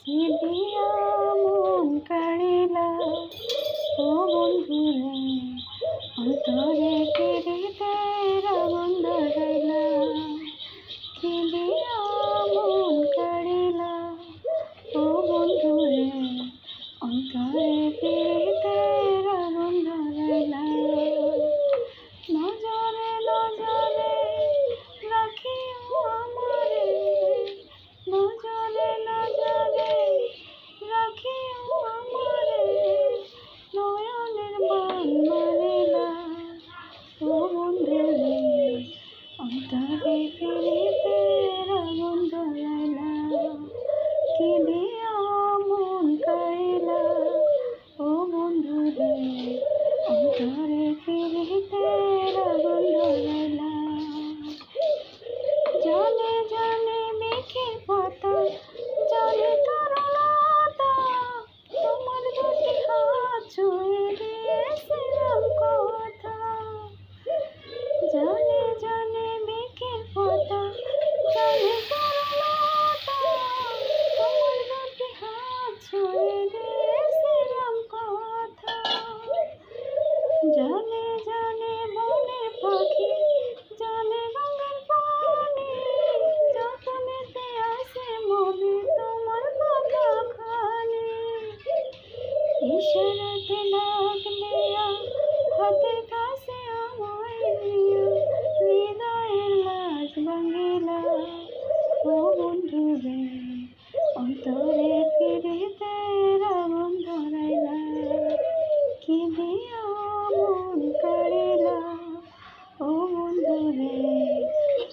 দিয়া মন কাড়িলা ও বন্ধুরে অন্তরে পিরিতের আগুন ধরাইলা কি দিয়া মন কাড়িলা ও বন্ধুরে অন্তরে পিরিতের আগুন ধরাইলা নজরে নজরে রাখিও আমারে নজরে নজরে রাখিও আমারে নয়নের বান মারিলা ও বন্ধুরে অন্তরে পিরিতের আগুন ধরাইলা কি দিয়া মন কাড়িলা ও বন্ধুরে অন্তরে পিরিতের আগুন ধরাইলা জলে জলে মেঘের পাতা জলে তরলতা তোমার দুটি হাত ছুঁয়ে দিয়েছিলাম কথা জলে জলে মেঘের পাতা জলে তরলতা তোমার দুটি হাত ছুঁয়ে দিয়েছিলাম কথা জলে জলে বনে পাখি জলে গঙ্গার পানি যতনেতে আসে মনে তোমার কথা খানি ইশারাতে ডাক দিয়া হাতের কাছে আমায় নিয়া হৃদয়ের লাজ ভাঙিলা ও বন্ধুরে অন্তরে পিরিতের আগুন ধরাইলা কি দিয়া মন কাড়িলা ও বন্ধুরে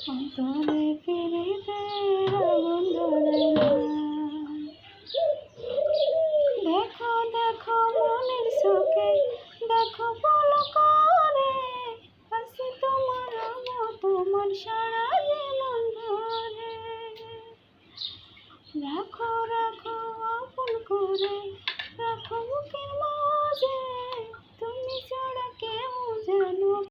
অন্তরে পিরিতের আগুন ধরাইলা দেখো দেখো মনের সুখে দেখো পলকরে হাসি তোমার তোমার সারা জীবন ধরে রাখো রাখো আপন করে